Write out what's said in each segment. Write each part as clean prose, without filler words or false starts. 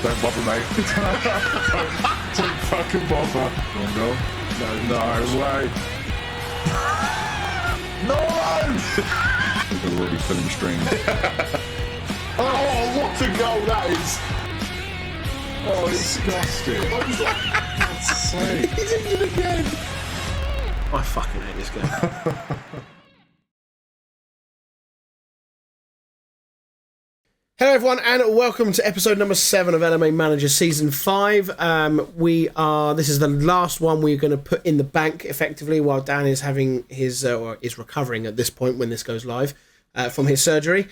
Don't bother, mate. Don't fucking bother. You want to go? No way. No! They're already pulling strings. Oh, what a goal that is! Oh, disgusting. God's sake. He's injured again. I fucking hate this game. Hello everyone and welcome to episode number 7 of LMA Manager Season 5. This is the last one we're going to put in the bank effectively while Dan is having his, or is recovering at this point when this goes live, from his surgery.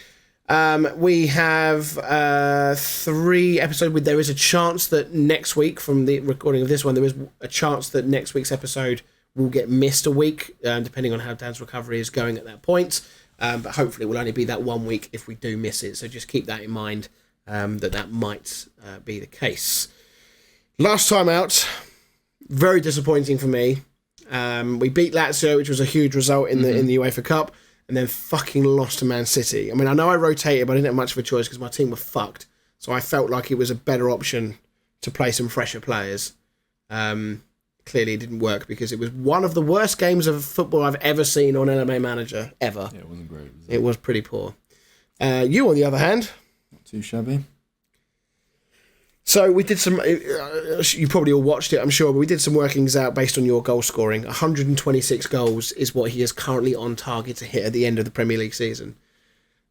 We have 3 episodes. There is a chance that next week, from the recording of this one, there is a chance that next week's episode will get missed a week, depending on how Dan's recovery is going at that point. But hopefully it will only be that 1 week if we do miss it. So just keep that in mind, that might be the case. Last time out, very disappointing for me. We beat Lazio, which was a huge result in the UEFA Cup, and then fucking lost to Man City. I mean, I know I rotated, but I didn't have much of a choice because my team were fucked. So I felt like it was a better option to play some fresher players. Clearly it didn't work because it was one of the worst games of football I've ever seen on LMA Manager, ever. Yeah, it wasn't great. It was pretty poor. You, on the other hand... Not too shabby. So we did some... you probably all watched it, I'm sure, but we did some workings out based on your goal scoring. 126 goals is what he is currently on target to hit at the end of the Premier League season.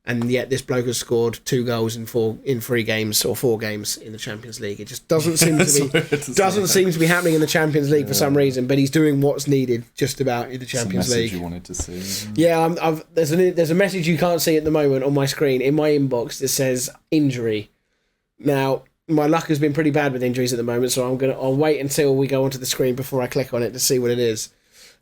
And yet this bloke has scored 2 goals in 3 games or 4 games in the Champions League. It just doesn't seem to be happening in the Champions League for some reason. But he's doing what's needed just about in the Champions League. You wanted to see. Yeah, there's a message you can't see at the moment on my screen in my inbox that says injury. Now my luck has been pretty bad with injuries at the moment, so I'll wait until we go onto the screen before I click on it to see what it is.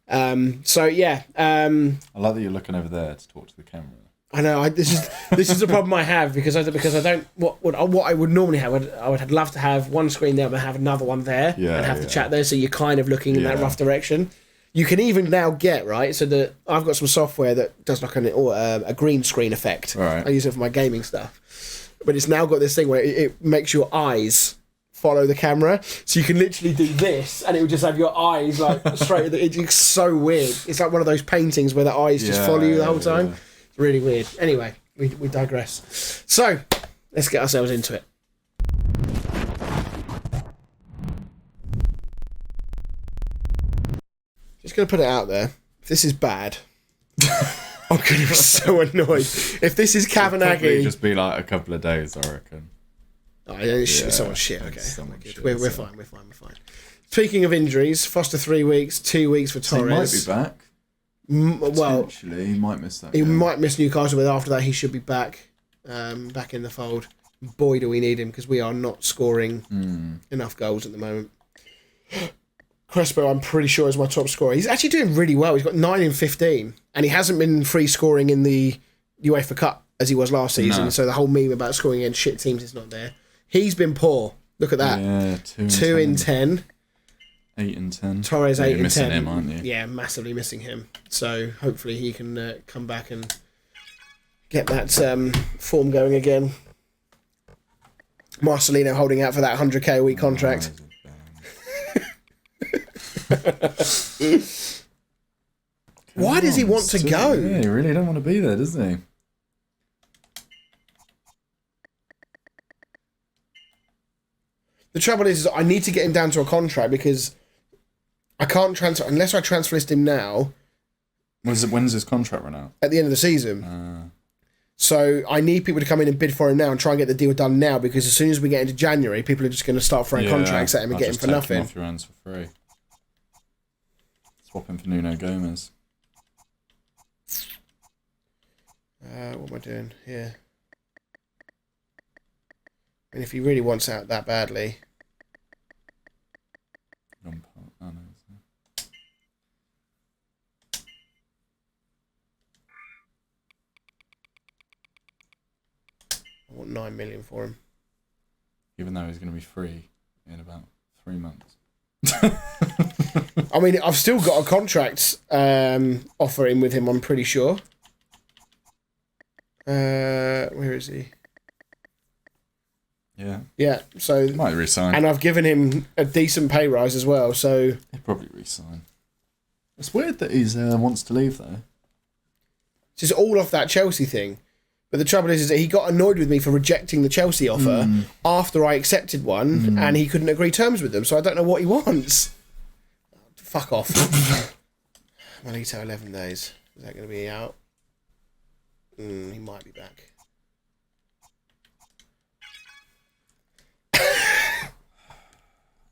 I like that you're looking over there to talk to the camera. I know. This is the problem I have because I don't what I would normally have. I would love to have one screen there, but have another one there, and have the chat there. So you're kind of looking in that rough direction. You can even now get right. So that I've got some software that does like a green screen effect. Right. I use it for my gaming stuff, but it's now got this thing where it makes your eyes follow the camera, so you can literally do this, and it will just have your eyes like straight. It's so weird. It's like one of those paintings where the eyes just follow you the whole time. Yeah. Really weird. Anyway, we digress. So, let's get ourselves into it. Just going to put it out there. If this is bad, I'm going to be so annoyed. If this is Kavanaghi... It'll probably just be like a couple of days, I reckon. Oh, someone's shit. Okay, we're fine. Speaking of injuries, Foster 3 weeks, 2 weeks for Torres. So he might be back. Well, he might miss that. He might miss Newcastle, but after that he should be back in the fold. Boy, do we need him because we are not scoring enough goals at the moment. Crespo, I'm pretty sure, is my top scorer. He's actually doing really well. He's got 9 in 15, and he hasn't been free scoring in the UEFA Cup as he was last season. No. So the whole meme about scoring against shit teams is not there. He's been poor. Look at that. Yeah, 2 in 10. 8 and 10. Torres 8 and 10. You're missing him, aren't you? Yeah, massively missing him. So hopefully he can come back and get that form going again. Marcelino holding out for that 100k a week contract. Why does he want to go? Yeah, he really don't want to be there, does he? The trouble is I need to get him down to a contract because I can't transfer unless I transfer list him now. When's his contract run out? At the end of the season. So I need people to come in and bid for him now and try and get the deal done now because as soon as we get into January, people are just going to start throwing contracts at him and get him for nothing. Him off your hands for free. Swap him for Nuno Gomez. What am I doing here? I mean, if he really wants out that badly. I want 9 million for him. Even though he's going to be free in about 3 months. I mean, I've still got a contract offer in with him, I'm pretty sure. Where is he? Yeah. Yeah, so... Might resign. And I've given him a decent pay rise as well, so... He'll probably resign. It's weird that he's wants to leave, though. It's just all off that Chelsea thing. But the trouble is that he got annoyed with me for rejecting the Chelsea offer after I accepted one, and he couldn't agree terms with them, so I don't know what he wants. Fuck off. Malito 11 days. Is that going to be out? He might be back.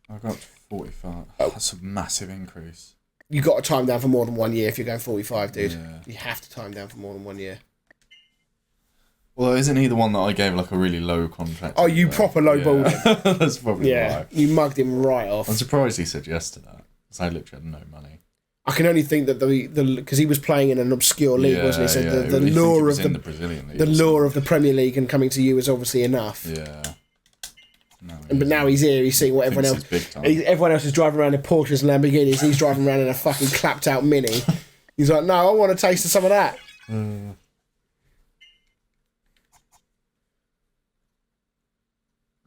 I got 45. Oh. That's a massive increase. You got to time down for more than 1 year if you're going 45, dude. Yeah. You have to time down for more than 1 year. Well, isn't he the one that I gave like a really low contract? Oh, you proper lowballed him. That's probably why. You mugged him right off. I'm surprised he said yes to that, because I literally had no money. I can only think that because he was playing in an obscure league, wasn't he? So the lure of the Brazilian league, the lure of the Premier League and coming to you is obviously enough. Yeah. No, but now he's here. He's seeing what everyone else. Everyone else is driving around in Porsches and Lamborghinis. He's driving around in a fucking clapped out Mini. He's like, no, I want a taste of some of that.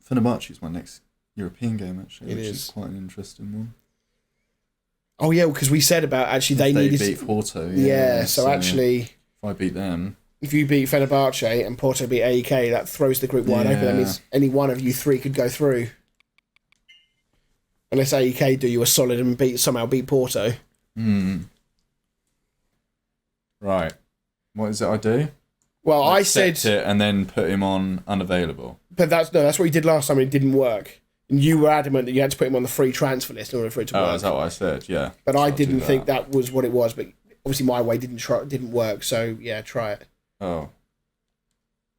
Fenerbahce is my next European game, actually, which is is quite an interesting one. Oh yeah, because we said about actually they needed beat Porto. Yeah, so actually, if I beat them, if you beat Fenerbahce and Porto beat AEK, that throws the group wide open. That means any one of you three could go through, unless AEK do you a solid and somehow beat Porto. Right. What is it I do? Well, I accept said it and then put him on unavailable. But that's what you did last time and it didn't work. And you were adamant that you had to put him on the free transfer list in order for it to work. Oh, is that what I said? Yeah. But I didn't think that was what it was. But obviously my way didn't work. So yeah, try it. Oh.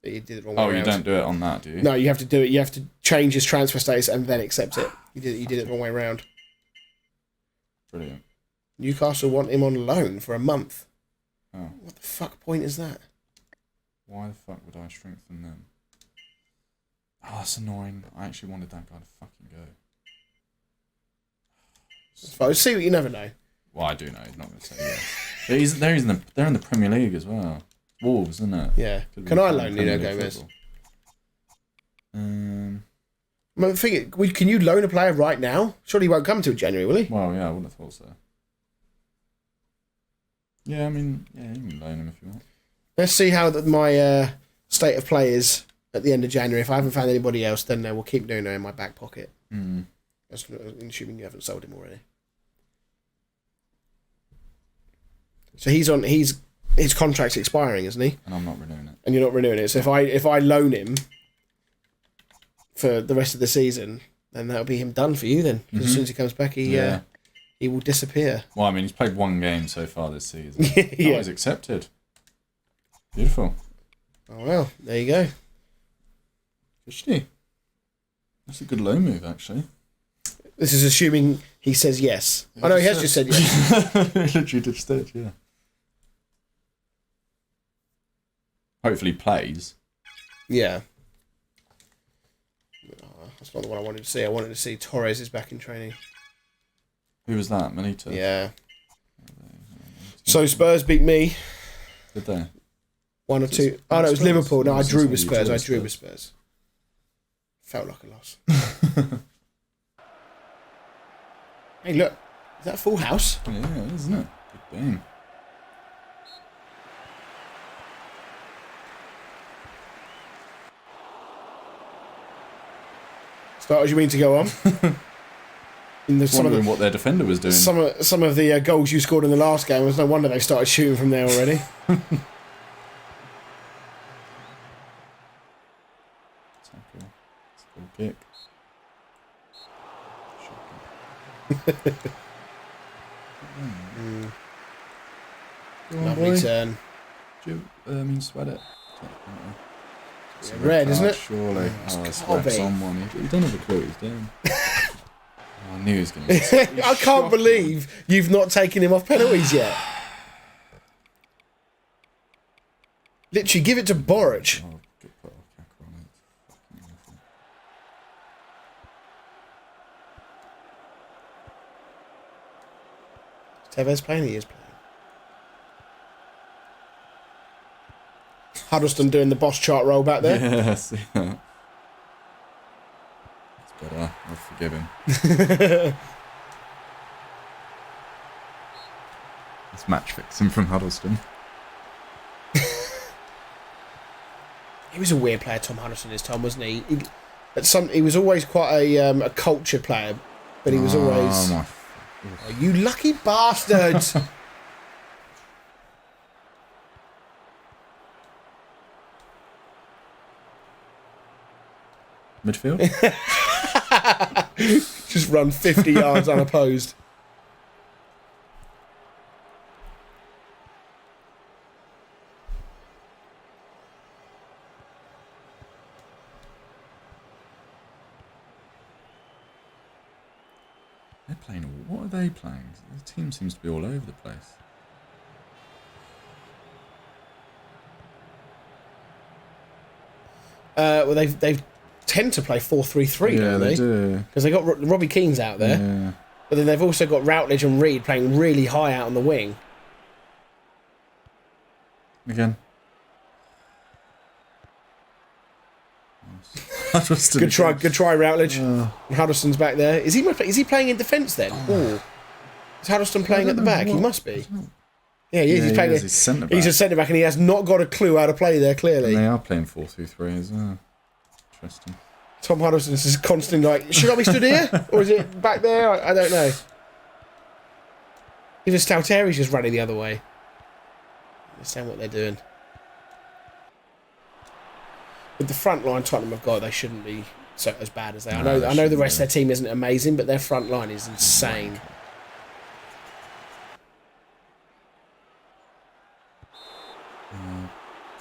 But you did it the wrong way around. You don't do it on that, do you? No, you have to do it. You have to change his transfer status and then accept it. You did it the wrong way around. Brilliant. Newcastle want him on loan for a month. Oh. What the fuck point is that? Why the fuck would I strengthen them? Oh, that's annoying. I actually wanted that guy to fucking go. See what you never know. Well, I do know. He's not going to say yes. But they're in the Premier League as well. Wolves, isn't it? Yeah. Can I loan Nuno Gomez? I think can you loan a player right now? Surely he won't come till January, will he? Well, yeah, I wouldn't have thought so. Yeah, I mean, yeah, you can loan him if you want. Let's see how my state of play is at the end of January. If I haven't found anybody else, then we'll keep Nuno in my back pocket. Assuming you haven't sold him already. So his contract's expiring, isn't he? And I'm not renewing it. And you're not renewing it. So if I loan him for the rest of the season, then that'll be him done for you then. Because as soon as he comes back, he will disappear. Well, I mean, he's played one game so far this season. Yeah. He's accepted. Beautiful. Oh, well, there you go. Good. That's a good loan move, actually. This is assuming he says yes. I know he has just said yes. Literally just did, yeah. Hopefully plays. Yeah. Oh, that's not the one I wanted to see. I wanted to see Torres is back in training. Who was that? Manito? Yeah. So Spurs beat me. Did they? 1 or 2. Oh, no, it was Liverpool. No, I drew with Spurs. Felt like a loss. Hey, look. Is that a full house? Yeah, isn't it? Good game. Start as you mean to go on? Wondering what their defender was doing. Some of the goals you scored in the last game, there's no wonder they started shooting from there already. Kick. Lovely turn. Do you sweat it? It's red, isn't it? Surely. Oh, it's someone. He don't have a clue what he's doing. I knew he was going to. I can't believe you've not taken him off penalties yet. Literally, give it to Boric. Oh, Tevez playing? He is playing. Huddleston doing the boss chart roll back there. Yeah, see that. Give him. It's match fixing from Huddleston. He was a weird player, Tom Huddleston, his time, wasn't he? He was always quite a cultured player, but he was always... Oh, you lucky bastard! Midfield? Just run 50 yards unopposed. They're playing... What are they playing? The team seems to be all over the place. Well, they tend to play 4-3-3, don't they? Yeah, they do. Because they got Robbie Keane's out there, Yeah. but then they've also got Routledge and Reed playing really high out on the wing. Again. Good try, Routledge. And Huddleston's back there. Is he playing in defence then? Ooh. Is Huddleston playing at the back? He must be. Yeah, he is. He's playing. He's a centre back, and he has not got a clue how to play there. Clearly, and they are playing 4-2-3 as well. Interesting. Tom Huddleston is constantly like, should I be stood here or is it back there? I don't know. Even Stalteri's just running the other way. Understand what they're doing. With the front line Tottenham have got, they shouldn't be as bad as they are. I know the rest of their team isn't amazing, but their front line is insane.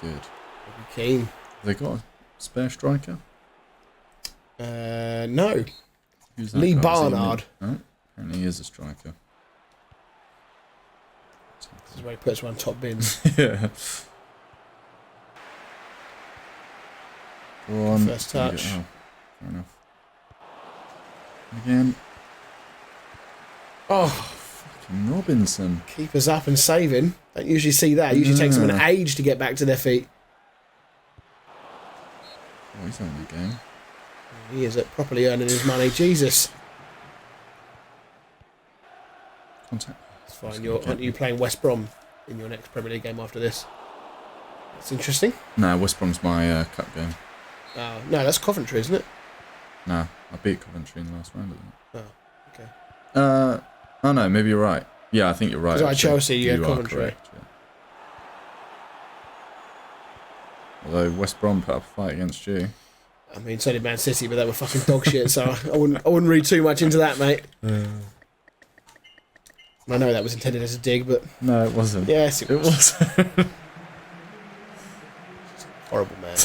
Good. Keen. Have they got a spare striker? No. Who's that Lee guy? Barnard. Oh, apparently he is a striker. This is where he puts one top bins. Yeah. Go on. First touch. Oh, fair enough. Again. Oh, fucking Robinson. Keepers up and saving. Don't usually see that. It usually takes them an age to get back to their feet. Oh, he's on the game. He is properly earning his money. Jesus. Contact. It's fine. Aren't you playing West Brom in your next Premier League game after this? That's interesting. No, West Brom's my cup game. Oh, no, that's Coventry, isn't it? No, I beat Coventry in the last round of that. Oh, okay. Oh no, maybe you're right. Yeah, I think you're right. Because like Chelsea, you are Coventry. Correct, yeah. Although West Brom put up a fight against you. I mean, so did Man City, but they were fucking dog shit, so I wouldn't read too much into that, mate. I know that was intended as a dig, but... No, it wasn't. Yes, it was. Horrible, man.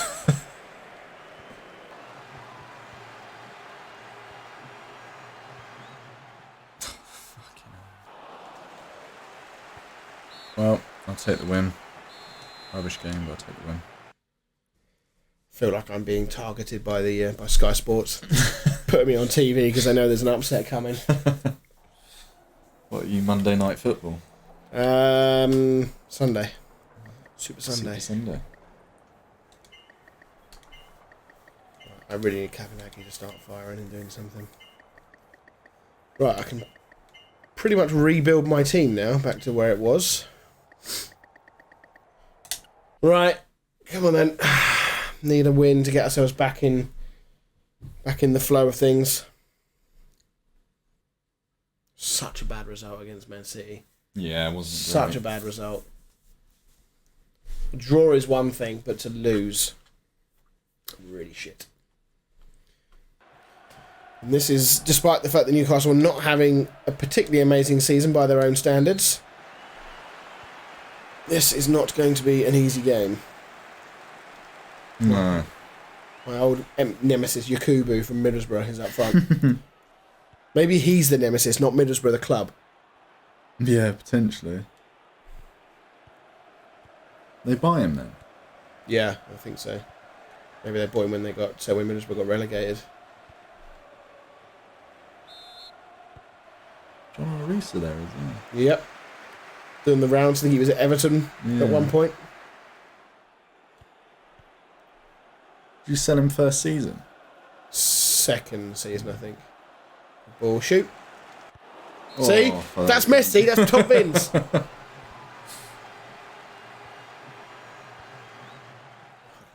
Well, I'll take the win. Rubbish game, but I'll take the win. Feel like I'm being targeted by the by Sky Sports, putting me on TV because they know there's an upset coming. What are you, Monday Night Football? Sunday. Super Sunday. Super Sunday. I really need Kavanaghi to start firing and doing something. Right, I can pretty much rebuild my team now, back to where it was. Right, come on then. Need a win to get ourselves back in the flow of things. Such a bad result against Man City. Yeah, it wasn't Such great. a bad result. A draw is one thing, but to lose, really shit. And this is despite the fact that Newcastle are not having a particularly amazing season by their own standards. This is not going to be an easy game. No. My old nemesis, Yakubu from Middlesbrough, is up front. Maybe he's the nemesis, not Middlesbrough the club. Yeah, potentially. They buy him then? Yeah, I think so. Maybe they bought him when Middlesbrough got relegated. John Arisa there as well. Yep. Doing the rounds. I think he was at Everton at one point. Did you sell him first season? Second season, I think. Ball shoot. See? Oh, That's Messi. That's top bins.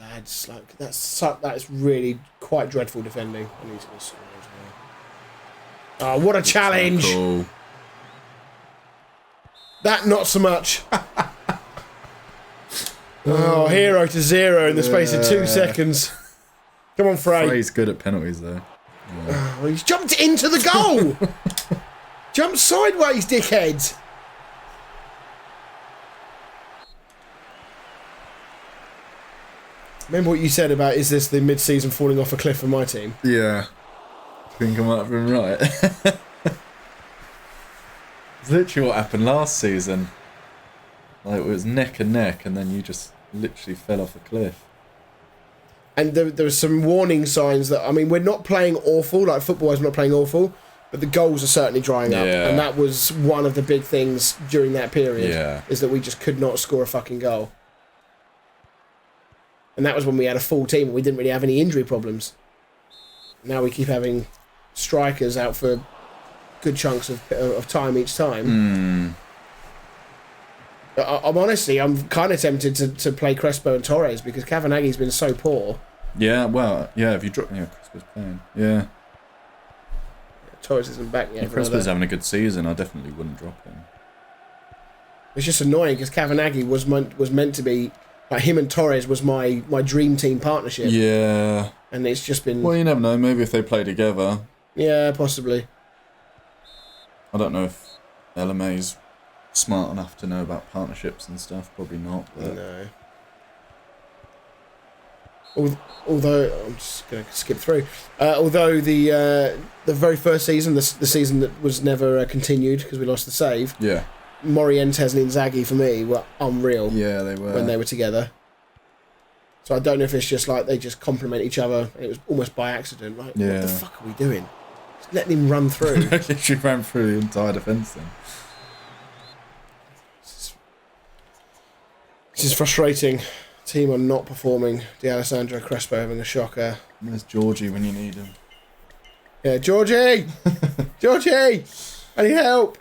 Lads, like that's really quite dreadful defending. And he's going to score as well. Oh, what a challenge! Cool. That not so much. Oh, 0-0 in the space of 2 seconds. Come on, Frey. Frey's good at penalties, though. Yeah. Oh, he's jumped into the goal. Jumped sideways, dickhead. Remember what you said about, is this the mid-season falling off a cliff for my team? Yeah. I think I might have been right. It's literally what happened last season. Like, it was neck and neck, and then you just literally fell off a cliff. And there were some warning signs that, I mean, we're not playing awful, like football-wise, we're not playing awful, but the goals are certainly drying up. Yeah. And that was one of the big things during that period, Yeah. is that we just could not score a fucking goal. And that was when we had a full team and we didn't really have any injury problems. Now we keep having strikers out for good chunks of time each time. I'm kind of tempted to play Crespo and Torres because Cavanagi's been so poor. Yeah, well, yeah, if you drop... Yeah, Crespo's playing. Yeah. Torres isn't back yet. If Crespo's having a good season, I definitely wouldn't drop him. It's just annoying because Cavanaghi was meant to be... Like, him and Torres was my dream team partnership. Yeah. And it's just been... Well, you never know. Maybe if they play together. Yeah, possibly. I don't know if LMA's smart enough to know about partnerships and stuff. Probably not. But... No. Although... I'm just going to skip through. Although the very first season, the season that was never continued because we lost the save... Yeah. Morientes and Inzaghi for me were unreal. Yeah, they were. When they were together. So I don't know if it's just like they just complement each other and it was almost by accident. Like, Yeah. what the fuck are we doing? Just letting him run through. Literally ran through the entire defence then. This is frustrating. Team are not performing. D'Alessandro Crespo having a shocker. Where's Georgie when you need him? Yeah, Georgie! Georgie! I need help!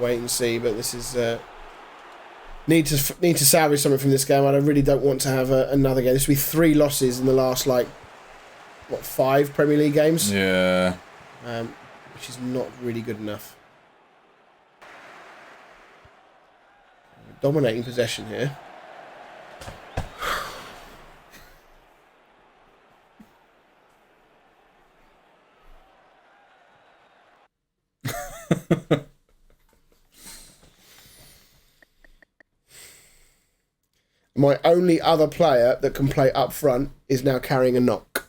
Wait and see, but this is need to salvage something from this game. I really don't want to have another game. This will be 3 losses in the last 5 Premier League games. Yeah, which is not really good enough. Dominating possession here. My only other player that can play up front is now carrying a knock.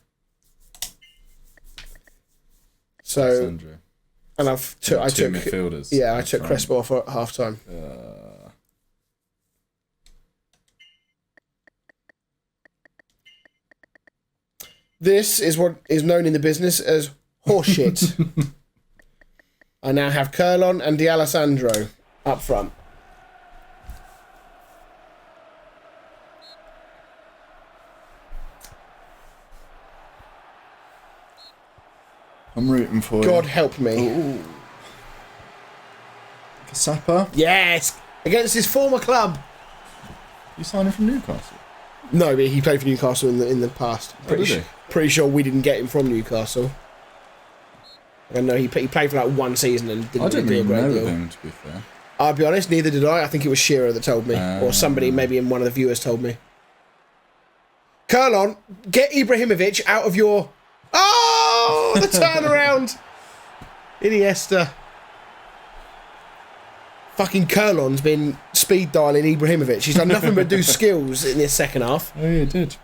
So, Alessandro. and I Two took midfielders. Yeah, I took Crespo off at half time. This is what is known in the business as horseshit. I now have Curlon and D'Alessandro up front. I'm rooting for you. God help me. Ooh. Kasapa? Yes! Against his former club. You signing from Newcastle? No, but he played for Newcastle in the past. Pretty sure we didn't get him from Newcastle. I know he played for 1 season and didn't I didn't really do a even great know deal. him, to be fair. I'll be honest, neither did I. I think it was Shearer that told me. Or somebody maybe in one of the viewers told me. Curlon, get Ibrahimovic out of your... Oh, the turnaround. Iniesta. Fucking Curlon's been speed dialing Ibrahimovic. He's done nothing but do skills in this second half. Oh, yeah, he did.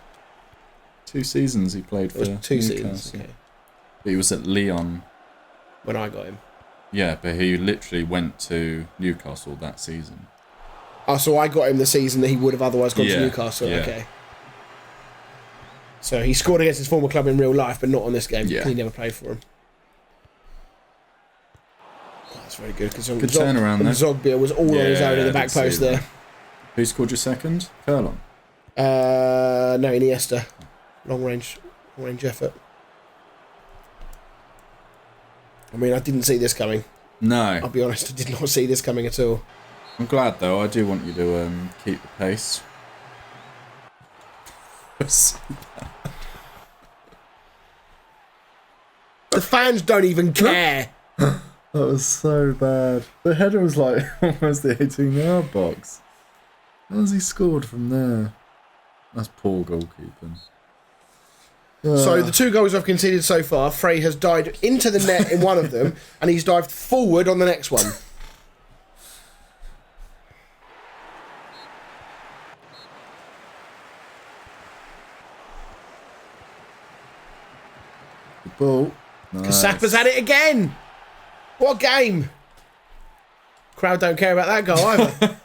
2 seasons he played for 2 Newcastle. seasons. Okay. He was at Lyon. When I got him. Yeah, but he literally went to Newcastle that season. Oh, so I got him the season that he would have otherwise gone to Yeah, Newcastle. yeah. Okay. So he scored against his former club in real life, but not on this game. Yeah. He never played for him. That's very good because Good turnaround there. Zogbia was all on his own in the back post there. Who scored your second? Furlong. No, Iniesta. Long range effort. I mean, I didn't see this coming. No. I'll be honest, I did not see this coming at all. I'm glad though. I do want you to keep the pace. The fans don't even care. That was so bad. The header was like almost the 18-yard box. How has he scored from there? That's poor goalkeeping. So the 2 goals I've conceded so far, Frey has dived into the net in one of them, and he's dived forward on the next one. Good ball. Nice. Kasapa's had it again. What game? Crowd don't care about that goal either.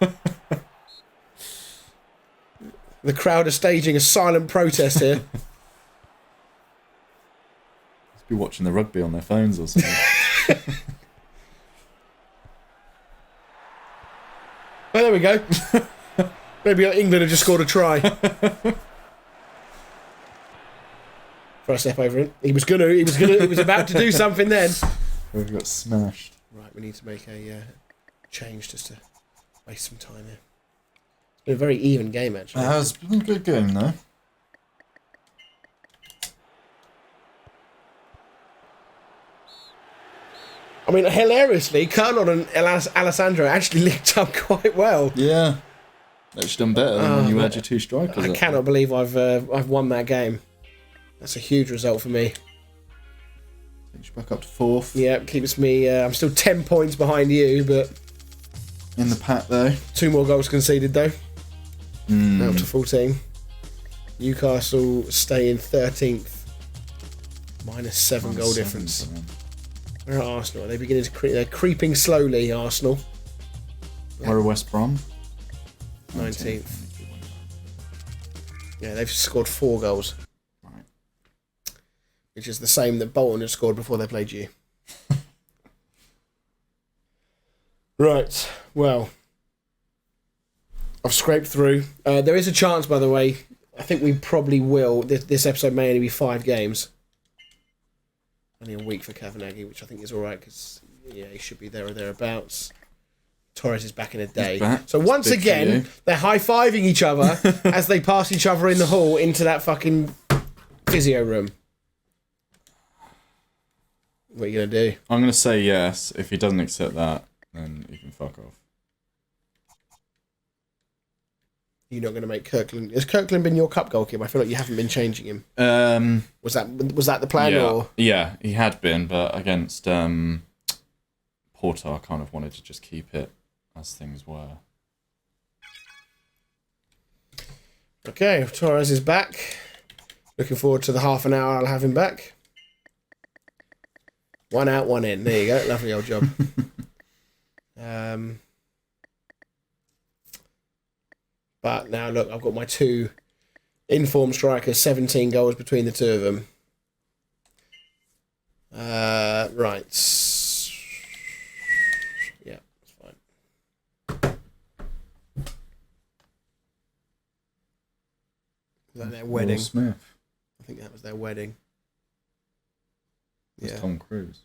The crowd are staging a silent protest here. Be watching the rugby on their phones or something. Well, there we go. Maybe England have just scored a try. First step over it. He was about to do something then. We got smashed. Right, we need to make a change just to waste some time here. It's been a very even game, actually. It's been a good game, though. I mean, hilariously, Colonel and Alessandro actually linked up quite well. Yeah. Actually done better than when you had your 2 strikers. I cannot believe I've won that game. That's a huge result for me. Takes you back up to 4th. Yeah, keeps me... I'm still 10 points behind you, but... In the pack, though. 2 more goals conceded, though. Out to 14. Newcastle stay in 13th. Minus 7 goal difference. Where are Arsenal? Are they beginning to they're creeping slowly, Arsenal. Where are West Brom? 19th. Yeah, they've scored 4 goals. Right. Which is the same that Bolton had scored before they played you. Right, well. I've scraped through. There is a chance, by the way, I think we probably will. This episode may only be 5 games. Only a week for Kavanaghi, which I think is all right because he should be there or thereabouts. Torres is back in a day. So once again, they're high-fiving each other as they pass each other in the hall into that fucking physio room. What are you going to do? I'm going to say yes. If he doesn't accept that, then he can fuck off. You're not going to make Kirkland... Has Kirkland been your cup goalkeeper? I feel like you haven't been changing him. Was that the plan? Yeah, or? Yeah, he had been, but against Porto, I kind of wanted to just keep it as things were. Okay, Torres is back. Looking forward to the half an hour I'll have him back. 1 out, 1 in. There you go. Lovely old job. But now, look, I've got my 2 informed strikers, 17 goals between the 2 of them. Right. Yeah, that's fine. Was that their wedding? Will Smith. I think that was their wedding. It's Yeah. Tom Cruise.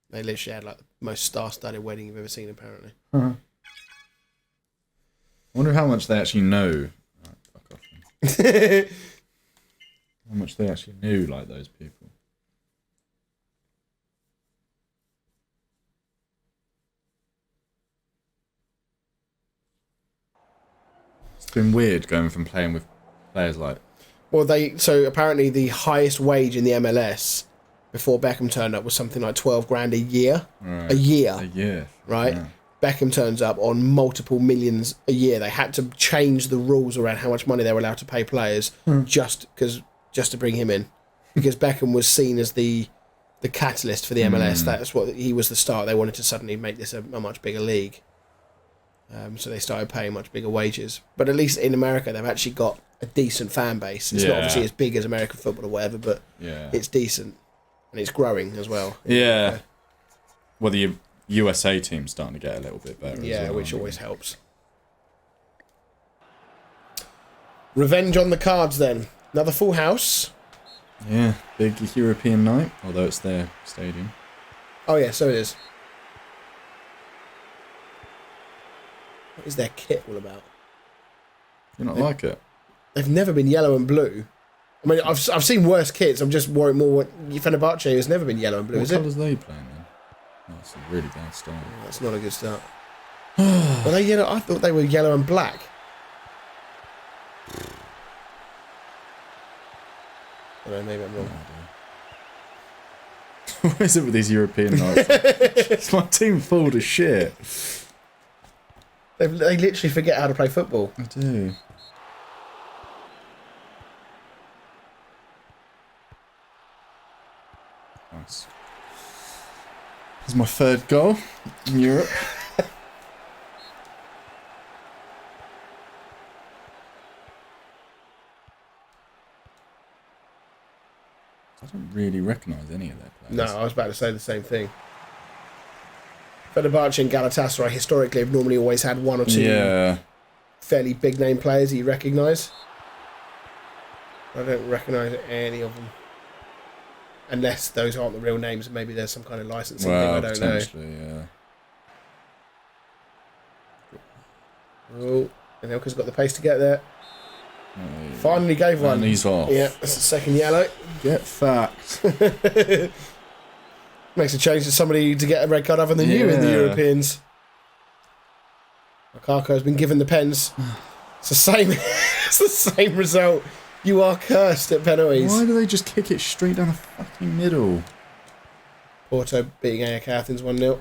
They literally had like the most star-studded wedding you've ever seen, apparently. Uh-huh. I wonder how much they actually know. Right, fuck off then. How much they actually knew, like, those people. It's been weird going from playing with players like... Well, so apparently the highest wage in the MLS before Beckham turned up was something like 12 grand a year. Right. A year. A year. Right? Yeah. Beckham turns up on multiple millions a year. They had to change the rules around how much money they were allowed to pay players just to bring him in, because Beckham was seen as the catalyst for the MLS. That's what he was, the start. They wanted to suddenly make this a much bigger league, so they started paying much bigger wages. But at least in America, they've actually got a decent fan base. It's not obviously as big as American football or whatever, but it's decent and it's growing as well. Yeah. Whether you USA team's starting to get a little bit better. Yeah, as well, which always helps. Revenge on the cards then. Another full house. Yeah, big European night, although it's their stadium. Oh yeah, so it is. What is their kit all about? You not like it? They've never been yellow and blue. I mean, I've seen worse kits. I'm just worried more what Fenerbahce has never been yellow and blue, What is it? colours are they playing then? That's a really bad start. That's not a good start. Were they yellow? I thought they were yellow and black. I don't know, maybe I'm wrong. What is it with these European nights? It's my team full of shit. They literally forget how to play football. I do. Nice. This is my third goal in Europe. I don't really recognise any of their players. No, I was about to say the same thing. Fenerbahce and Galatasaray historically have normally always had one or two fairly big name players that you recognise. I don't recognise any of them. Unless those aren't the real names, maybe there's some kind of licensing thing, I don't know. Yeah. Oh, and Elka's got the pace to get there. Finally gave one. And he's off. Yeah, that's the second yellow. Get fucked. Makes a change to somebody to get a red card other than you in the Europeans. Lukaku has been given the pens. It's the same. It's the same result. You are cursed at penalties. Why do they just kick it straight down the fucking middle? Porto beating AEK Athens 1-0.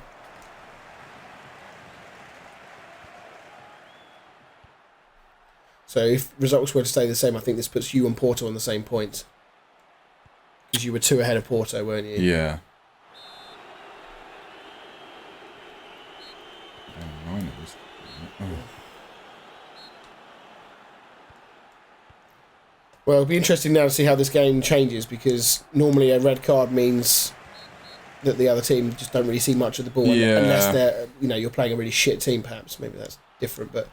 So if results were to stay the same, I think this puts you and Porto on the same points. Because you were 2 ahead of Porto, weren't you? Yeah. Well, it'll be interesting now to see how this game changes, because normally a red card means that the other team just don't really see much of the ball unless they're, you're playing a really shit team. Perhaps maybe that's different, but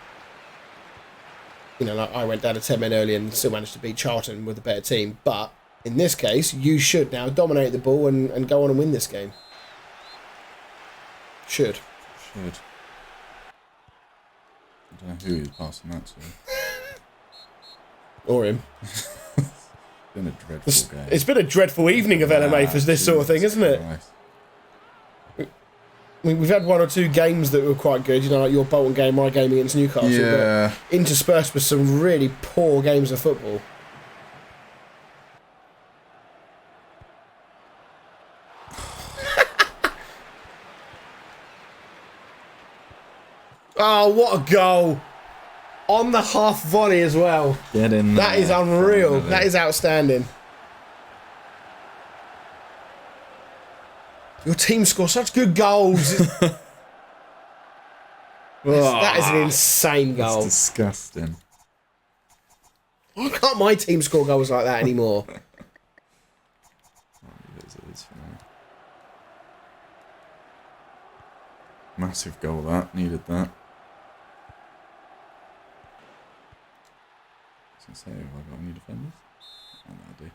like I went down to 10 men early and still managed to beat Charlton with a better team. But in this case, you should now dominate the ball and go on and win this game. Should. I don't know who he's passing that to. Or him. It's been a dreadful game. It's been a dreadful evening of LMA for this sort of thing, isn't it? Nice. I mean, we've had 1 or 2 games that were quite good, like your Bolton game, my game against Newcastle, but interspersed with some really poor games of football. Oh, what a goal! On the half volley as well. Get in there. That is unreal. That is outstanding. Your team scores such good goals. That is an insane goal. That's disgusting. Why can't my team score goals like that anymore? Massive goal that. Needed that. Say, have I got any defenders? Oh, no, I do.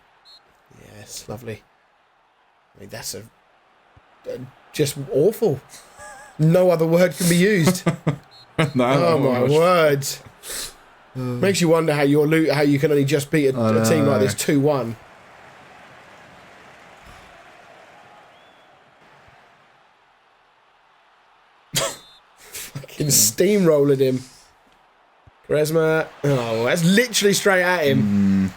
Yes, lovely. I mean, that's just awful. No other word can be used. Oh my word! Makes you wonder how you can only just beat a team like this 2-1. Fucking steamrolling him. Quaresma. Oh, that's literally straight at him.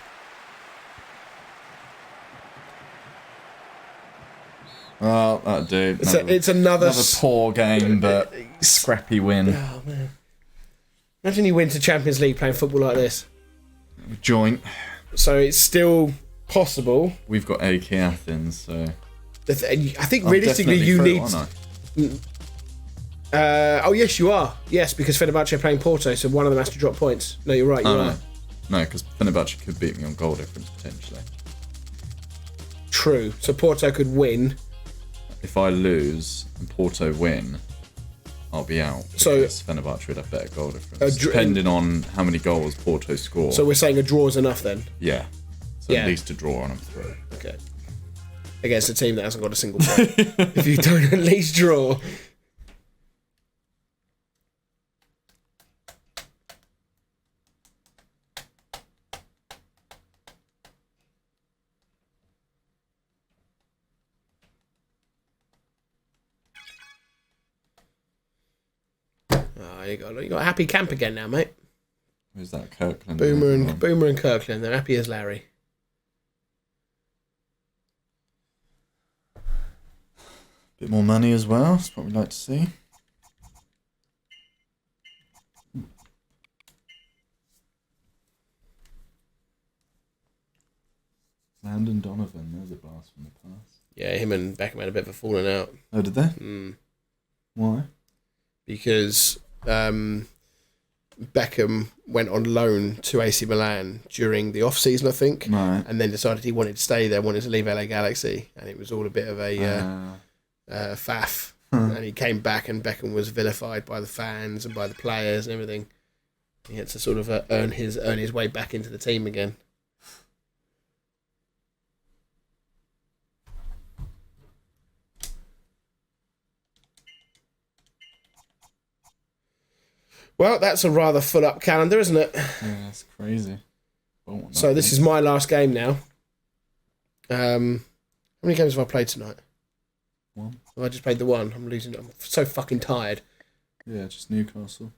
Well, that'll do. It's another poor game, but scrappy win. Oh, man. Imagine you win to Champions League playing football like this. Joint. So it's still possible. We've got AEK Athens, so... I think realistically you need... oh, yes, you are. Yes, because Fenerbahce are playing Porto, so one of them has to drop points. No, you're right, you are. No, because Fenerbahce could beat me on goal difference, potentially. True. So Porto could win. if I lose and Porto win, I'll be out. So Fenerbahce would have better goal difference, depending on how many goals Porto score. So we're saying a draw is enough then? Yeah. So at least a draw on them through. Okay. Against a team that hasn't got a single point. If you don't at least draw. Oh, you got a happy camp again now, mate. Who's that? Kirkland. Boomer and Kirkland. They're happy as Larry. Bit more money as well. That's what we'd like to see. Landon Donovan, there's a blast from the past. Yeah, him and Beckham had a bit of a falling out. Oh, did they? Why? Because Beckham went on loan to AC Milan during the off-season, I think, right. And then decided he wanted to stay there, wanted to leave LA Galaxy, and it was all a bit of a faff. And he came back, and Beckham was vilified by the fans and by the players and everything. He had to sort of earn his way back into the team again. Well, that's a rather full-up calendar, isn't it? Yeah, that's crazy. So this is my last game now. How many games have I played tonight? One. Have I just played the one? I'm losing. I'm so fucking tired. Yeah, just Newcastle.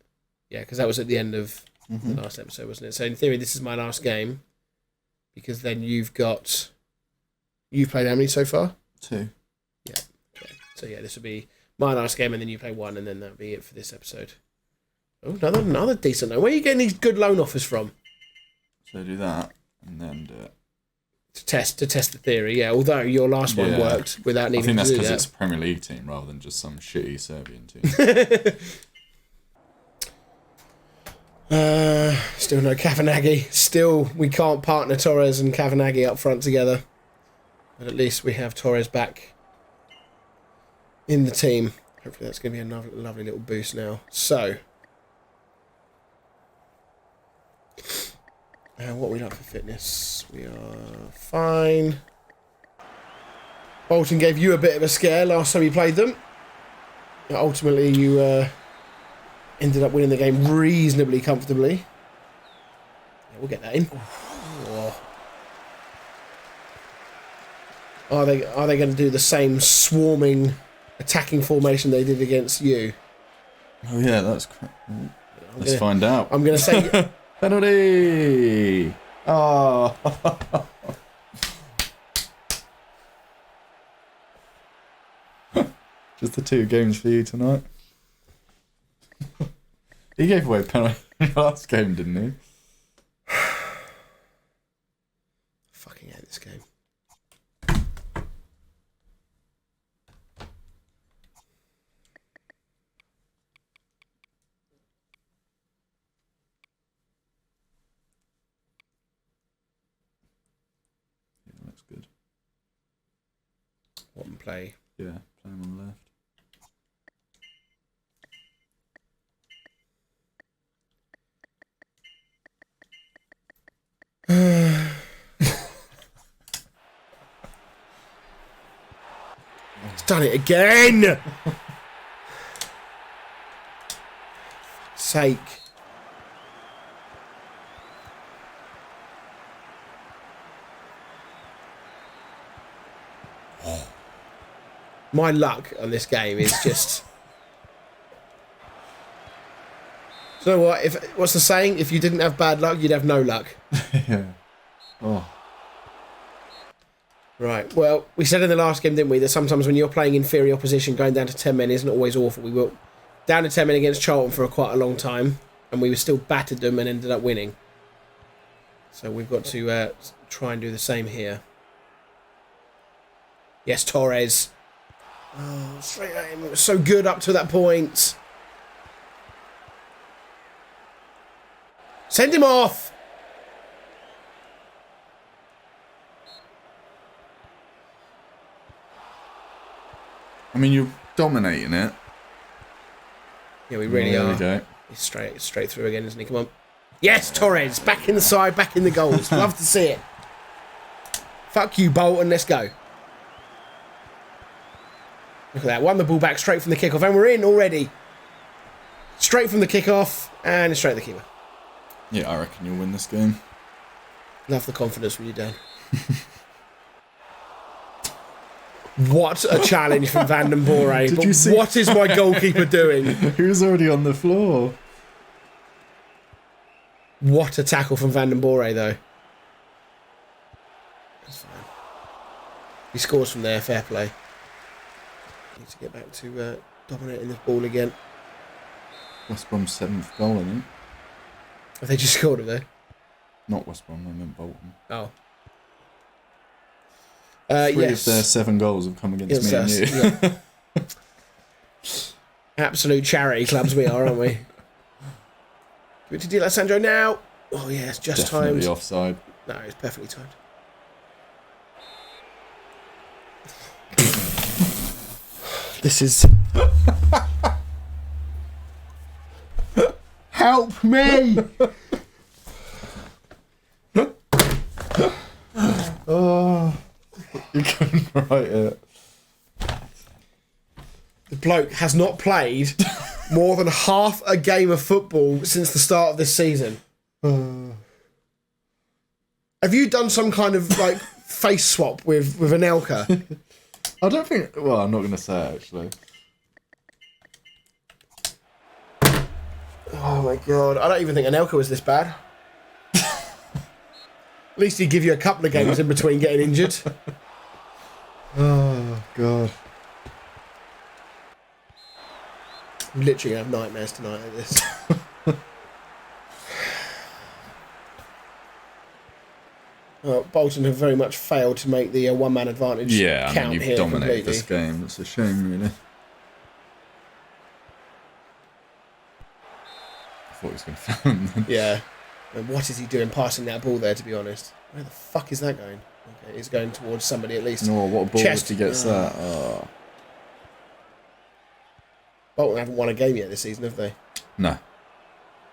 Yeah, because that was at the end of the last episode, wasn't it? So in theory, this is my last game. Because then you've played how many so far? 2. Yeah. Okay. So yeah, this will be my last game, and then you play 1, and then that'll be it for this episode. Oh, another decent loan. Where are you getting these good loan offers from? So do that, and then do it. To test the theory, yeah. Although your last one worked without needing to do that. I think that's because it's a Premier League team rather than just some shitty Serbian team. Still no Kavanaghi. Still, we can't partner Torres and Kavanaghi up front together. But at least we have Torres back in the team. Hopefully that's going to be another lovely little boost now. So, what are we like for fitness? We are fine. Bolton gave you a bit of a scare last time you played them. Ultimately, you ended up winning the game reasonably comfortably. Yeah, we'll get that in. Oh. Are they going to do the same swarming, attacking formation they did against you? Oh yeah, that's correct. Let's find out. I'm going to say penalty. Oh. Just the 2 games for you tonight. He gave away a penalty last game, didn't he? Fucking hate this game. Yeah, that's good. What and play? Yeah, play him on the left. He's done it again! Sake. My luck on this game is just... So what? What's the saying? If you didn't have bad luck, you'd have no luck. Yeah. Oh. Right. Well, we said in the last game, didn't we, that sometimes when you're playing inferior opposition, going down to 10 men isn't always awful. We were down to 10 men against Charlton for quite a long time, and we were still battered them and ended up winning. So we've got to try and do the same here. Yes, Torres. Oh, straight at him. It was so good up to that point. Send him off! I mean, you're dominating it. Yeah, we really are. There we go. He's straight through again, isn't he? Come on. Yes, Torres, back in the side, back in the goals. Love to see it. Fuck you, Bolton. Let's go. Look at that. Won the ball back straight from the kickoff, and we're in already. Straight from the kickoff, and straight to the keeper. Yeah, I reckon you'll win this game. Love the confidence from you, Dan. What a challenge from Van den Bore. Did you see? What is my goalkeeper doing? Who's already on the floor? What a tackle from Van den Bore, though. That's fine. He scores from there, fair play. Need to get back to dominating this ball again. West Brom's 7th goal, I think. Have they just scored, have they? Not West Brom, I meant Bolton. Oh. 3 yes. of their 7 goals have come against me and you. Yeah. Absolute charity clubs we are, aren't we? Give it to Di Alessandro now. Oh, yeah, it's just Definitely timed. offside. No, it's perfectly timed. This is... Help me! Oh, you couldn't write it. The bloke has not played more than half a game of football since the start of this season. Have you done some kind of like face swap with Anelka? I don't think... Well, I'm not going to say it, actually. Oh my god, I don't even think Anelka was this bad. At least he'd give you a couple of games in between getting injured. Oh, God. I'm literally going to have nightmares tonight at this. Bolton have very much failed to make the one-man advantage Yeah, count I mean, you've here dominated completely. this game. It's a shame, really. I thought he was going to foul him then. Yeah. And what is he doing passing that ball there, to be honest? Where the fuck is that going? Okay, it's going towards somebody at least. No, what a ball Chest. if he gets that. Oh. Bolton haven't won a game yet this season, have they? No.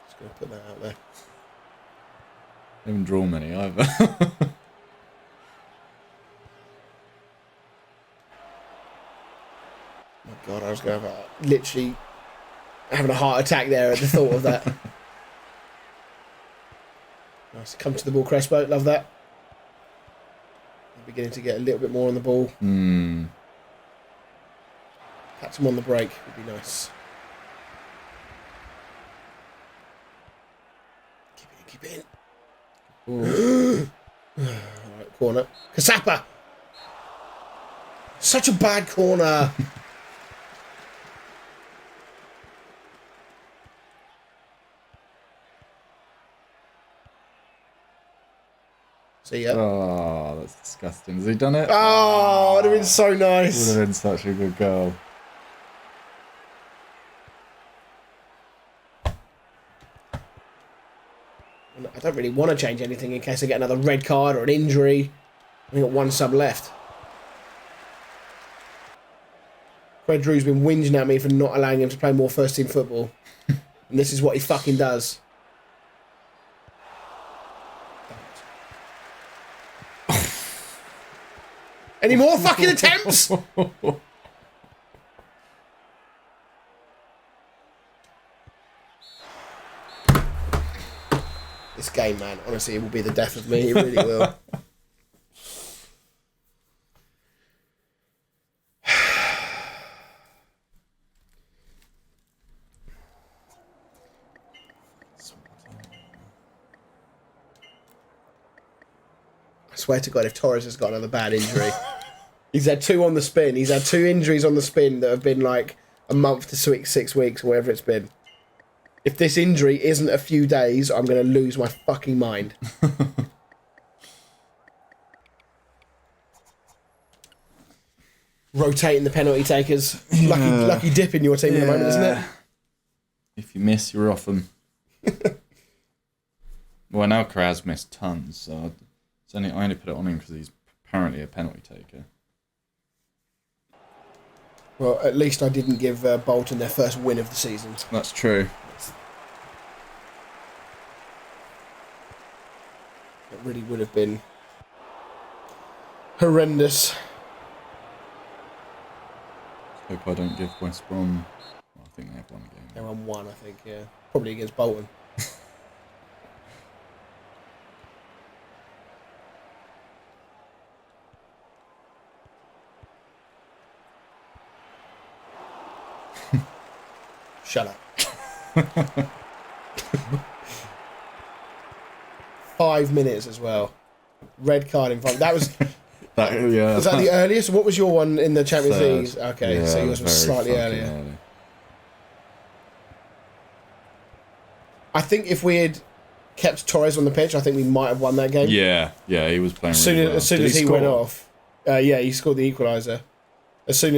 Just going to put that out there. They haven't drawn many either. My God, I was going to have literally having a heart attack there at the thought of that. Nice. Come to the ball, Crespo. Love that. They're beginning to get a little bit more on the ball. Catch them on the break would be nice. Keep it in. Alright, corner. Kasapa! Such a bad corner. See ya. Oh, that's disgusting. Has he done it? Oh, it would have been so nice. Would have been such a good goal. I don't really want to change anything in case I get another red card or an injury. I've only got one sub left. Fred Drew's been whinging at me for not allowing him to play more first team football. And this is what he fucking does. Any more fucking attempts? This game, man, honestly, it will be the death of me. It really will. I swear to God, if Torres has got another bad injury. He's had 2 on the spin. He's had 2 injuries on the spin that have been like a month to 6 weeks or whatever it's been. If this injury isn't a few days, I'm going to lose my fucking mind. Rotating the penalty takers. Yeah. Lucky dip in your team at the moment, isn't it? If you miss, you're off them. Well, now Kraz missed tons, so I only put it on him because he's apparently a penalty taker. Well, at least I didn't give Bolton their first win of the season. That's true. It really would have been horrendous. Hope I don't give West Brom. Well, I think they have won a game. They won one, I think, yeah. Probably against Bolton. Shut up. 5 minutes as well. Red card in front. That was... Yeah. Was that the earliest? What was your one in the Champions Third. League? Okay, Yeah, so yours was very slightly fucking earlier. early. I think if we had kept Torres on the pitch, I think we might have won that game. Yeah, he was playing really well. As soon as he went off, he scored the equaliser. As soon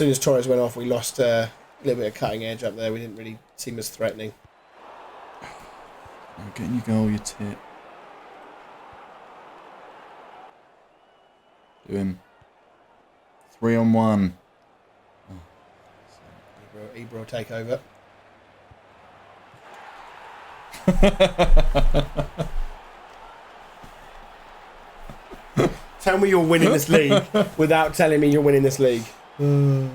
as Torres went off, we lost a little bit of cutting edge up there. We didn't really seem as threatening. Oh, getting your goal, you tit. Do him. 3-on-1. Ebro take over. Tell me you're winning this league without telling me you're winning this league. To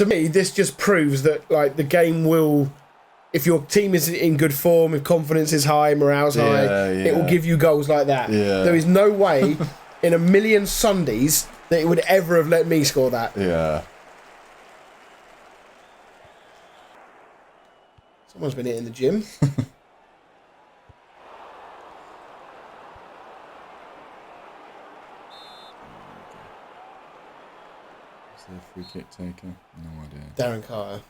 me, this just proves that like the game will, if your team is in good form, if confidence is high, morale's high, it will give you goals like that. Yeah. There is no way in a million Sundays that it would ever have let me score that. Yeah. Someone's been hitting the gym. Is there a free kick taker? No idea. Darren Carter.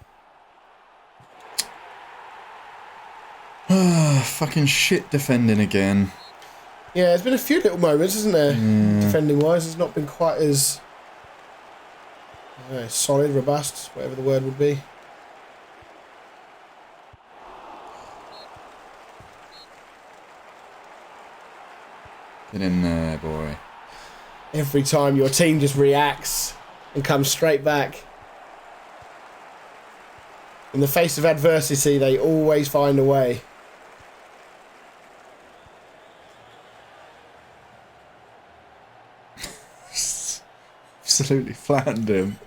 Fucking shit defending again. Yeah, there's been a few little moments, isn't there? Defending wise, it's not been quite as solid, robust, whatever the word would be. Get in there, boy. Every time your team just reacts and comes straight back. In the face of adversity, they always find a way. Absolutely flattened him.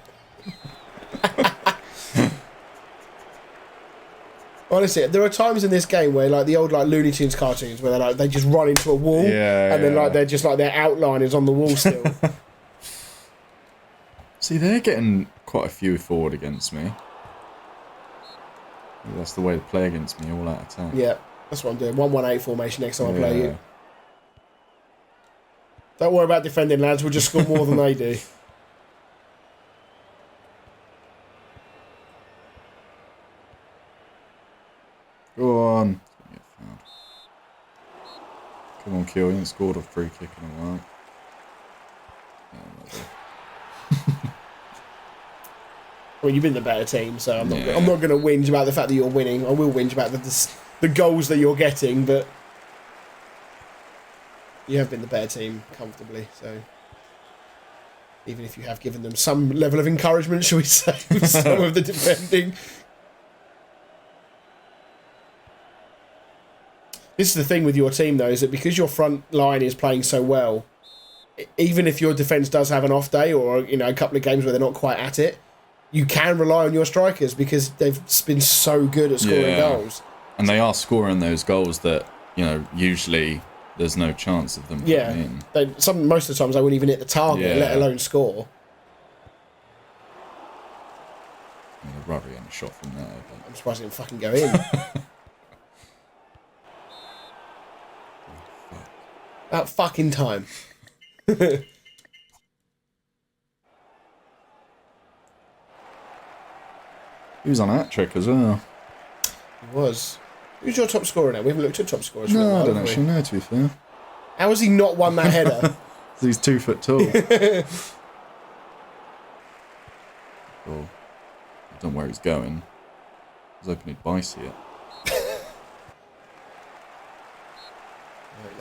Honestly, there are times in this game where like the old like Looney Tunes cartoons where they just run into a wall and then like they're just like their outline is on the wall still. See, they're getting quite a few forward against me. That's the way to play against me, all out attack. Yeah, that's what I'm doing. 1-1-8 formation next time I play you. Yeah. Don't worry about defending, lads. We'll just score more than they do. Go on. Get fouled. Come on, Kill. You haven't scored a free kick in a while. Well, you've been the better team, so I'm not going to whinge about the fact that you're winning. I will whinge about the goals that you're getting, but you have been the better team comfortably. So even if you have given them some level of encouragement, shall we say, with some of the defending. This is the thing with your team, though, is that because your front line is playing so well, even if your defence does have an off day or a couple of games where they're not quite at it, you can rely on your strikers because they've been so good at scoring goals. And they are scoring those goals that, usually there's no chance of them putting in. Most of the times they wouldn't even hit the target, let alone score. Rugby and a shot from there. But... I'm surprised it didn't fucking go in. About fucking time. He was on a hat-trick as well. He was. Who's your top scorer now? We haven't looked at top scorers for a No, while, I don't have we? actually know, to be fair. How has he not won that header? He's 2 foot tall. Oh. I don't know where he's going. I was hoping he'd bicy it.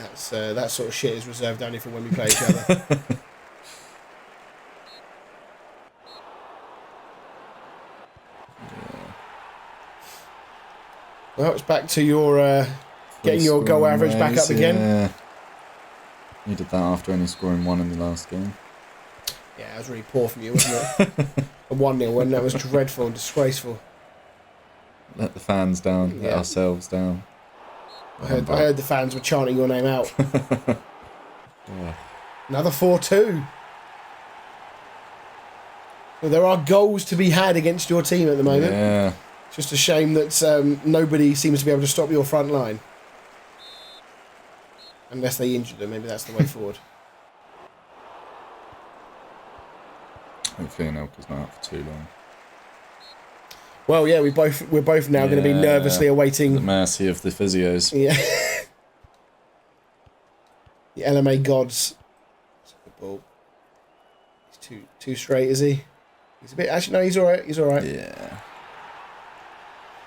That sort of shit is reserved only for when we play each other. Well, it's back to your getting your goal average back up again. Yeah. Needed that after only scoring 1 in the last game. Yeah, it was really poor from you, wasn't it? A 1-0 win, that was dreadful and disgraceful. Let the fans down, let ourselves down. I heard the fans were chanting your name out. Yeah. Another 4-2. Well, there are goals to be had against your team at the moment. Yeah. It's just a shame that nobody seems to be able to stop your front line. Unless they injure them, maybe that's the way forward. Hopefully Anelka's not out for too long. Well, yeah, we're both now going to be nervously awaiting the mercy of the physios. Yeah. The LMA gods. That's a good ball. He's too straight, is he? He's a bit. Actually, no, he's all right. He's all right. Yeah.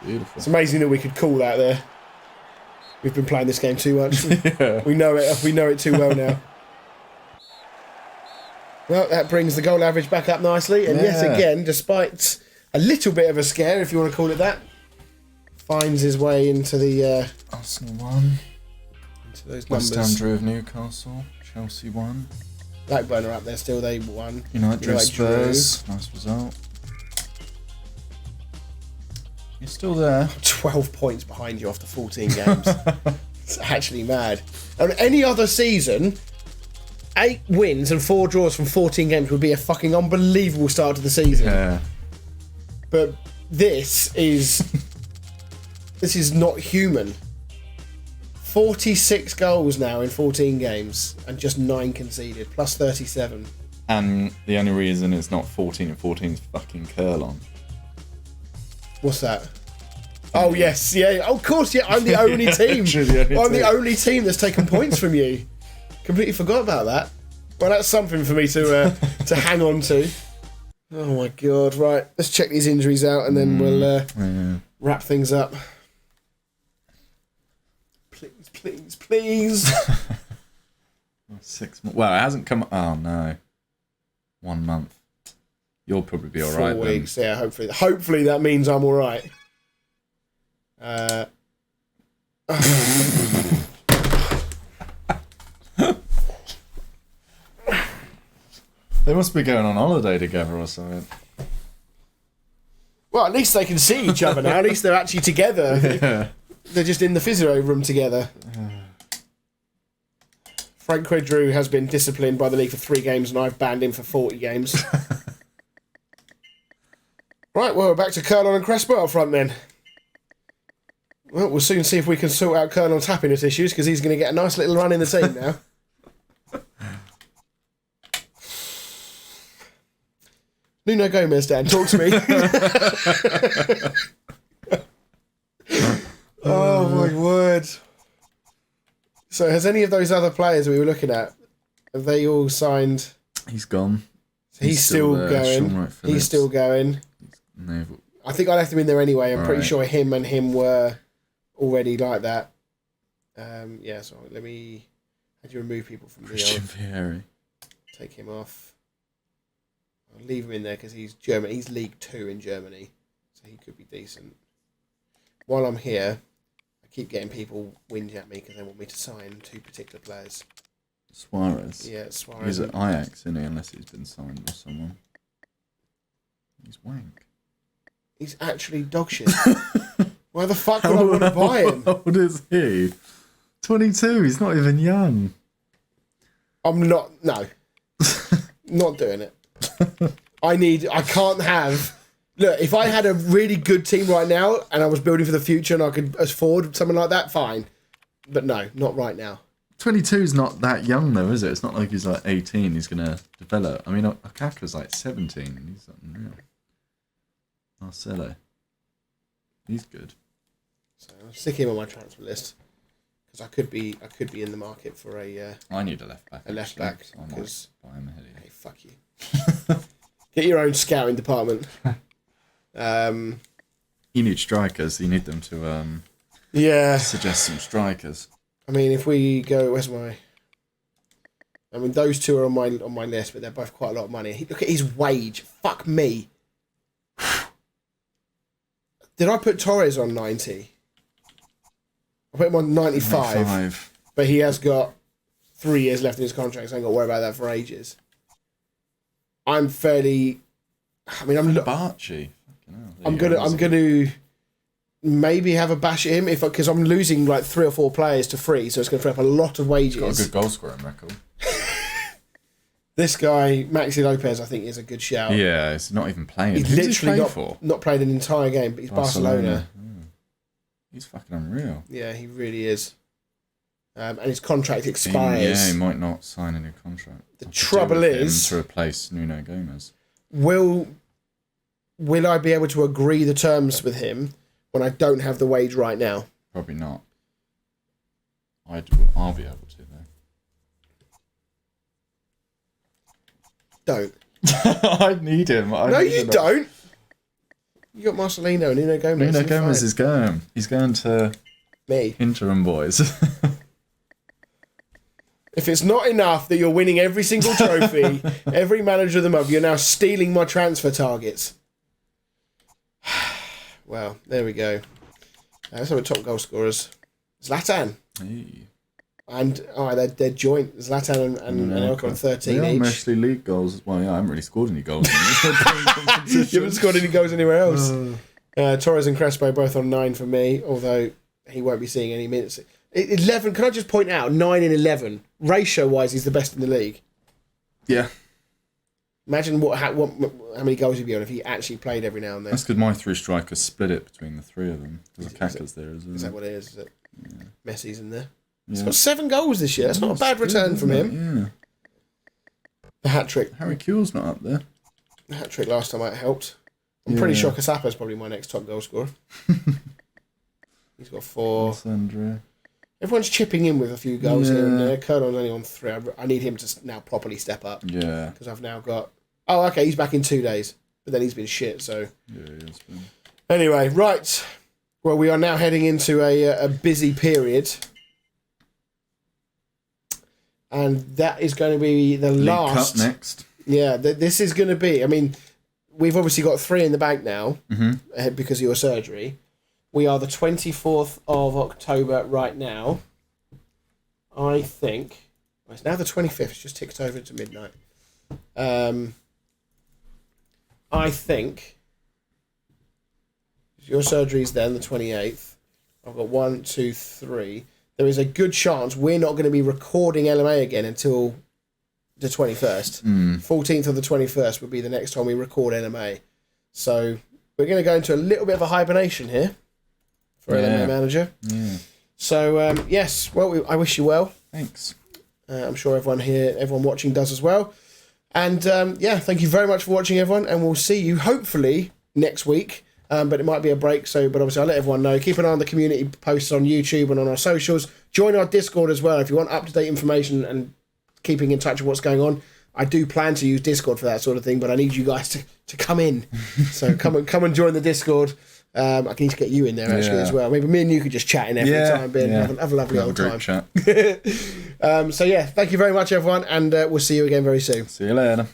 Beautiful. It's amazing that we could call that there. We've been playing this game too much. Yeah. We know it. We know it too well now. Well, that brings the goal average back up nicely, and yet again, despite a little bit of a scare, if you want to call it that, finds his way into the Arsenal 1. into those West numbers. Ham drew of Newcastle. Chelsea 1. Blackburn are up there still. They won. United drew Spurs. Nice result. You're still there. 12 points behind you after 14 games. It's actually mad. On any other season, 8 wins and 4 draws from 14 games would be a fucking unbelievable start to the season. Yeah. But this is not human. 46 goals now in 14 games and just 9 conceded, plus 37. And the only reason it's not 14 and 14 is fucking curl on. What's that? Oh, yes. Yeah. Oh, of course, yeah. I'm the only team. I'm the only team that's taken points from you. Completely forgot about that. Well, that's something for me to hang on to. Oh, my God. Right. Let's check these injuries out and then we'll wrap things up. Please, please, please. 6 months. Well, it hasn't come. Oh, no. 1 month. You'll probably be all right. 4 weeks, then. Yeah, hopefully that means I'm all right. They must be going on holiday together or something. Well, at least they can see each other now. At least they're actually together. Yeah. They're just in the physio room together. Frank Quidrew has been disciplined by the league for 3 games and I've banned him for 40 games. Right, well, we're back to Curlon and Crespo up front then. Well, we'll soon see if we can sort out Curlon's happiness issues because he's going to get a nice little run in the team now. Nuno Gomez, Dan, talk to me. Oh, my word. So has any of those other players we were looking at, have they all signed? He's gone. He's still going. He's still going. I think I left him in there anyway. I'm pretty sure him and him were already like that. Yeah, so let me... How do you remove people from Christian Vieri. Take him off. I'll leave him in there because he's German. He's League 2 in Germany, so he could be decent. While I'm here, I keep getting people whinge at me because they want me to sign 2 particular players. Suarez. Yeah, Suarez. He's at Ajax, isn't he? Unless he's been signed by someone. He's wank. He's actually dog shit. Why the fuck would I want to buy him? How old is he? 22. He's not even young. I'm not. No. Not doing it. I can't have... Look, if I had a really good team right now and I was building for the future and I could afford something like that, fine. But no, not right now. 22 is not that young though, is it? It's not like he's like 18, he's going to develop. I mean, Okaka's like 17 and he's unreal. Marcelo. He's good. So I'll stick him on my transfer list because I could be in the market for a... I need a left back. A left back. So I might buy him ahead of you. Hey, fuck you. Get your own scouting department. You need strikers. You need them to yeah. suggest some strikers. I mean, if we go, where's my? I mean, those two are on my list, but they're both quite a lot of money. Look at his wage. Fuck me. Did I put Torres on 90? I put him on 95. But he has got 3 years left in his contract, so I ain't got to worry about that for ages. I'm fairly. I mean, I'm Barchi. I'm gonna maybe have a bash at him because I'm losing like 3 or 4 players to free, so it's going to free up a lot of wages. Got a good goal scoring record. This guy, Maxi Lopez, I think is a good shout. Yeah, he's not even playing. He's literally not played an entire game, but he's Barcelona. He's fucking unreal. Yeah, he really is. And his contract expires. He might not sign a new contract. The trouble is to replace Nuno Gomez. Will I be able to agree the terms with him when I don't have the wage right now? Probably not. I'll be able to though. Don't. I need him. No, you don't. You got Marcelino and Nuno Gomez. Nuno Gomez is going. He's going to me. Interim boys. If it's not enough that you're winning every single trophy, every manager of the month, you're now stealing my transfer targets. Well, there we go. Let's have a top goal scorers. Zlatan. Hey. And they're joint. Zlatan and Elka on 13 they each. are mostly league goals. Well, yeah, I haven't really scored any goals. You haven't scored any goals anywhere else. Torres and Crespo both on 9 for me, although he won't be seeing any minutes. 11, can I just point out, 9 and 11, ratio-wise, he's the best in the league. Yeah. Imagine how many goals he'd be on if he actually played every now and then. That's because my 3 strikers split it between the 3 of them. Because Kaka's there as well. Is that what it is? Is it? Yeah. Messi's in there. Yeah. He's got 7 goals this year. That's not a bad return from him. Yeah. The hat-trick. Harry Kewell's not up there. The hat-trick last time it helped. I'm pretty sure Kasapa's probably my next top goal scorer. He's got 4. Alessandro. Everyone's chipping in with a few goals here and there. Colonel's only on 3. I need him to now properly step up. Yeah. Because I've now got... Oh, okay, he's back in 2 days. But then he's been shit, so... Yeah, he has been. Anyway, right. Well, we are now heading into a busy period. And that is going to be the last... League Cup next. Yeah, this is going to be... I mean, we've obviously got 3 in the bank now because of your surgery. We are the 24th of October right now. I think... Well, it's now the 25th. It's just ticked over to midnight. I think... Your surgery's then the 28th. I've got 1, 2, 3. There is a good chance we're not going to be recording LMA again until the 21st. 14th of the 21st would be the next time we record LMA. So we're going to go into a little bit of a hibernation here for LMA Manager. Yeah. So, yes, well, I wish you well. Thanks. I'm sure everyone watching does as well. And, thank you very much for watching, everyone. And we'll see you, hopefully, next week. But it might be a break, but obviously I'll let everyone know. Keep an eye on the community posts on YouTube and on our socials. Join our Discord as well if you want up-to-date information and keeping in touch with what's going on. I do plan to use Discord for that sort of thing, but I need you guys to come in. So come and join the Discord. I need to get you in there actually as well. Maybe me and you could just chat in every time, Ben. Have a lovely old time. Chat. Thank you very much, everyone, and we'll see you again very soon. See you later.